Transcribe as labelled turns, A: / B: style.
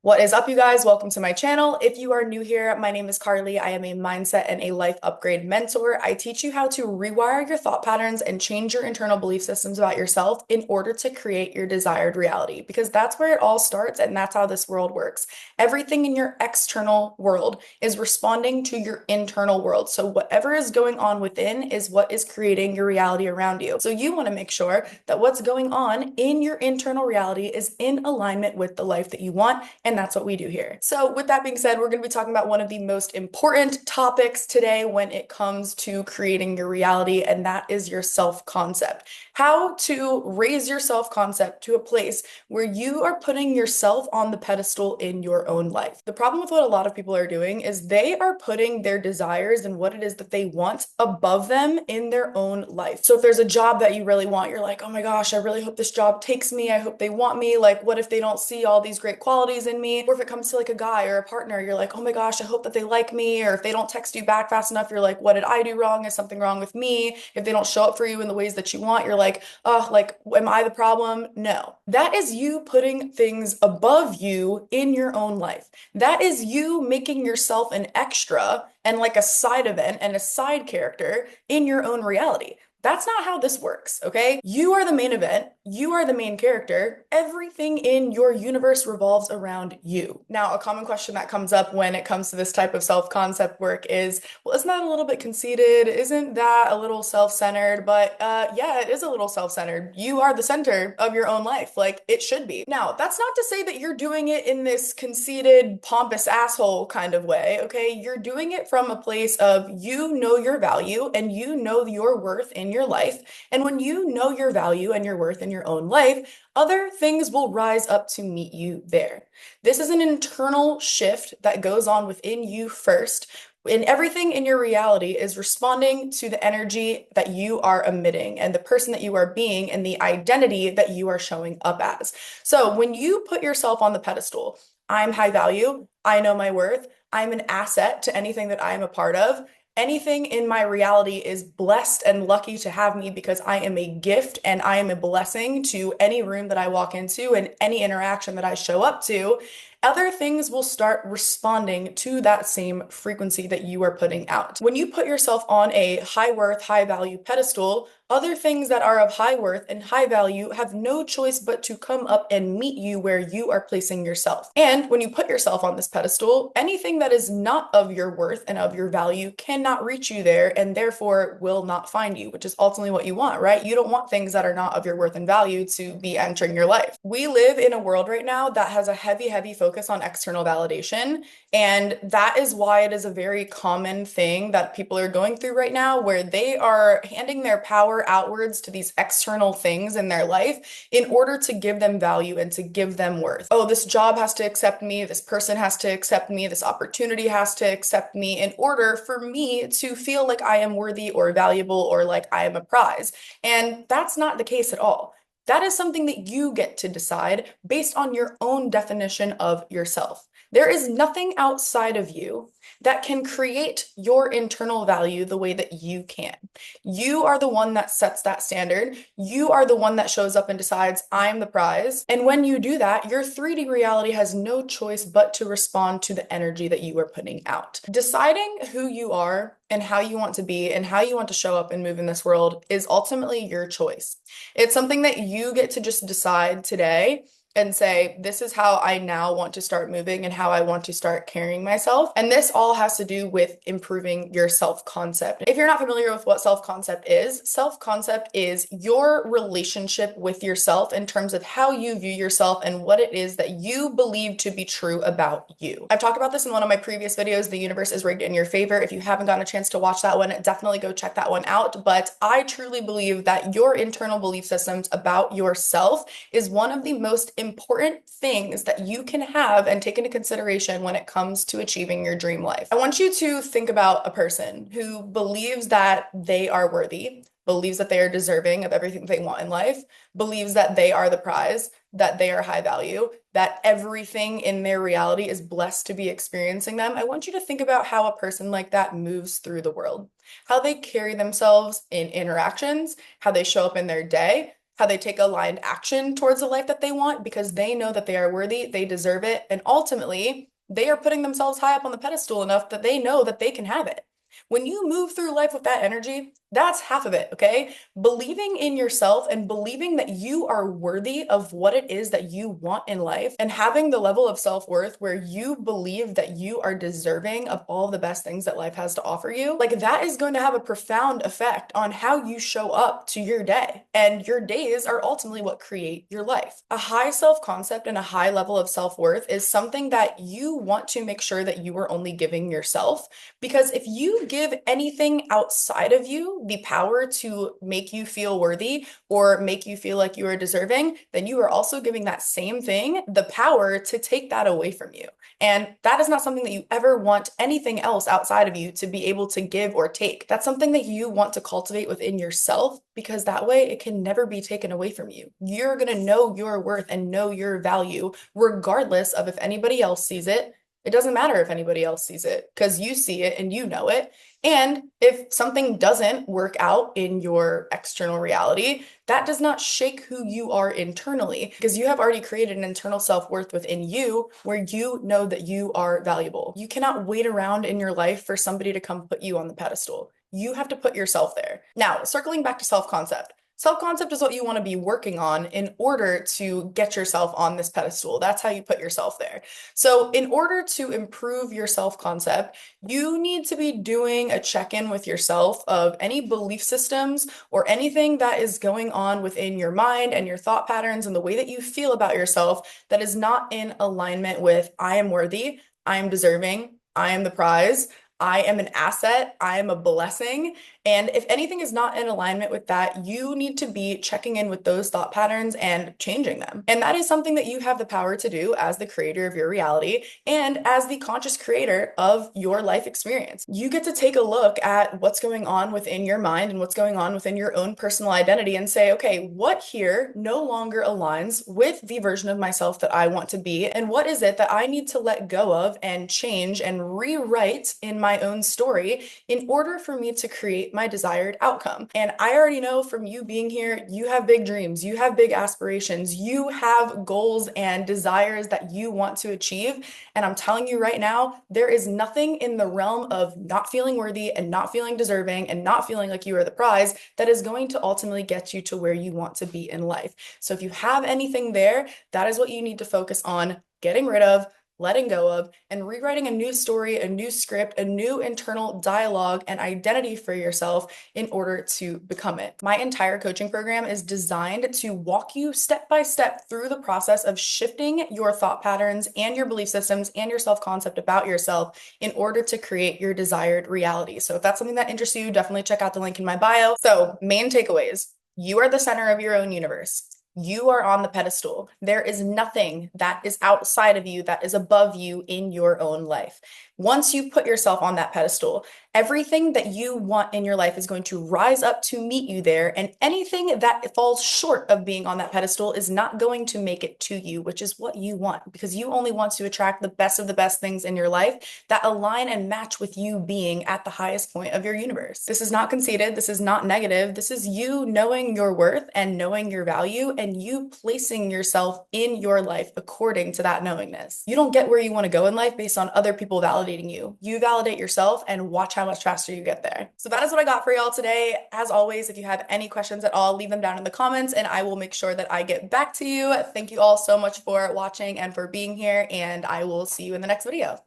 A: What is up, you guys? Welcome to my channel. If you are new here, my name is Carly. I am a mindset and a life upgrade mentor. I teach you how to rewire your thought patterns and change your internal belief systems about yourself in order to create your desired reality, because that's where it all starts and that's how this world works. Everything in your external world is responding to your internal world. So whatever is going on within is what is creating your reality around you. So you want to make sure that what's going on in your internal reality is in alignment with the life that you want, and that's what we do here. So with that being said, we're going to be talking about one of the most important topics today when it comes to creating your reality, and that is your self-concept. How to raise your self-concept to a place where you are putting yourself on the pedestal in your own life. The problem with what a lot of people are doing is they are putting their desires and what it is that they want above them in their own life. So if there's a job that you really want, you're like, oh my gosh, I really hope this job takes me. I hope they want me. Like, what if they don't see all these great qualities in me? Or if it comes to like a guy or a partner, you're like, oh my gosh, I hope that they like me. Or if they don't text you back fast enough, you're like, what did I do wrong? Is something wrong with me? If they don't show up for you in the ways that you want, you're like, oh, like, am I the problem? No. That is you putting things above you in your own life. That is you making yourself an extra and like a side event and a side character in your own reality. That's not how this works, okay? You are the main event. You are the main character. Everything in your universe revolves around you. Now, a common question that comes up when it comes to this type of self-concept work is, well, isn't that a little bit conceited? Isn't that a little self-centered? But yeah, it is a little self-centered. You are the center of your own life, like it should be. Now, that's not to say that you're doing it in this conceited, pompous asshole kind of way, okay? You're doing it from a place of you know your value and you know your worth in your life. And when you know your value and your worth in your own life, other things will rise up to meet you there. This is an internal shift that goes on within you first. And everything in your reality is responding to the energy that you are emitting and the person that you are being and the identity that you are showing up as. So when you put yourself on the pedestal, I'm high value, I know my worth, I'm an asset to anything that I am a part of. Anything in my reality is blessed and lucky to have me because I am a gift and I am a blessing to any room that I walk into and any interaction that I show up to. Other things will start responding to that same frequency that you are putting out. When you put yourself on a high worth, high value pedestal, other things that are of high worth and high value have no choice but to come up and meet you where you are placing yourself. And when you put yourself on this pedestal, anything that is not of your worth and of your value cannot reach you there and therefore will not find you, which is ultimately what you want, right? You don't want things that are not of your worth and value to be entering your life. We live in a world right now that has a heavy focus on external validation. And that is why it is a very common thing that people are going through right now, where they are handing their power outwards to these external things in their life in order to give them value and to give them worth. Oh, this job has to accept me, this person has to accept me, this opportunity has to accept me in order for me to feel like I am worthy or valuable or like I am a prize. And that's not the case at all. That is something that you get to decide based on your own definition of yourself. There is nothing outside of you that can create your internal value the way that you can. You are the one that sets that standard. You are the one that shows up and decides, I'm the prize. And when you do that, your 3D reality has no choice but to respond to the energy that you are putting out. Deciding who you are and how you want to be and how you want to show up and move in this world is ultimately your choice. It's something that you get to just decide today and say, this is how I now want to start moving and how I want to start carrying myself. And this all has to do with improving your self-concept. If you're not familiar with what self-concept is your relationship with yourself in terms of how you view yourself and what it is that you believe to be true about you. I've talked about this in one of my previous videos, The Universe is Rigged in Your Favor. If you haven't gotten a chance to watch that one, definitely go check that one out. But I truly believe that your internal belief systems about yourself is one of the most important things that you can have and take into consideration when it comes to achieving your dream life. I want you to think about a person who believes that they are worthy, believes that they are deserving of everything they want in life, believes that they are the prize, that they are high value, that everything in their reality is blessed to be experiencing them. I want you to think about how a person like that moves through the world, how they carry themselves in interactions, how they show up in their day, how they take aligned action towards the life that they want because they know that they are worthy, they deserve it, and ultimately, they are putting themselves high up on the pedestal enough that they know that they can have it. When you move through life with that energy, that's half of it, okay? Believing in yourself and believing that you are worthy of what it is that you want in life and having the level of self-worth where you believe that you are deserving of all the best things that life has to offer you, like that is going to have a profound effect on how you show up to your day. And your days are ultimately what create your life. A high self-concept and a high level of self-worth is something that you want to make sure that you are only giving yourself. Because if you give anything outside of you the power to make you feel worthy or make you feel like you are deserving, then you are also giving that same thing the power to take that away from you. And that is not something that you ever want anything else outside of you to be able to give or take. That's something that you want to cultivate within yourself because that way it can never be taken away from you. You're going to know your worth and know your value, regardless of if anybody else sees it. It doesn't matter if anybody else sees it because you see it and you know it. And if something doesn't work out in your external reality, that does not shake who you are internally because you have already created an internal self-worth within you where you know that you are valuable. You cannot wait around in your life for somebody to come put you on the pedestal. You have to put yourself there. Now, circling back to self-concept. Self-concept is what you want to be working on in order to get yourself on this pedestal. That's how you put yourself there. So, in order to improve your self-concept, you need to be doing a check-in with yourself of any belief systems or anything that is going on within your mind and your thought patterns and the way that you feel about yourself that is not in alignment with I am worthy, I am deserving, I am the prize. I am an asset. I am a blessing. And if anything is not in alignment with that, you need to be checking in with those thought patterns and changing them. And that is something that you have the power to do as the creator of your reality and as the conscious creator of your life experience. You get to take a look at what's going on within your mind and what's going on within your own personal identity and say, okay, what here no longer aligns with the version of myself that I want to be? And what is it that I need to let go of and change and rewrite in my own story in order for me to create my desired outcome? And I already know from you being here, you have big dreams, you have big aspirations, you have goals and desires that you want to achieve. And I'm telling you right now, there is nothing in the realm of not feeling worthy and not feeling deserving and not feeling like you are the prize that is going to ultimately get you to where you want to be in life. So if you have anything there, that is what you need to focus on getting rid of, letting go of, and rewriting a new story, a new script, a new internal dialogue and identity for yourself in order to become it. My entire coaching program is designed to walk you step by step through the process of shifting your thought patterns and your belief systems and your self-concept about yourself in order to create your desired reality. So if that's something that interests you, definitely check out the link in my bio. So, main takeaways. You are the center of your own universe. You are on the pedestal. There is nothing that is outside of you that is above you in your own life. Once you put yourself on that pedestal, everything that you want in your life is going to rise up to meet you there. And anything that falls short of being on that pedestal is not going to make it to you, which is what you want, because you only want to attract the best of the best things in your life that align and match with you being at the highest point of your universe. This is not conceited. This is not negative. This is you knowing your worth and knowing your value and you placing yourself in your life according to that knowingness. You don't get where you want to go in life based on other people validating you. You validate yourself and watch how much faster you get there. So that is what I got for y'all today. As always, if you have any questions at all, leave them down in the comments and I will make sure that I get back to you. Thank you all so much for watching and for being here, and I will see you in the next video.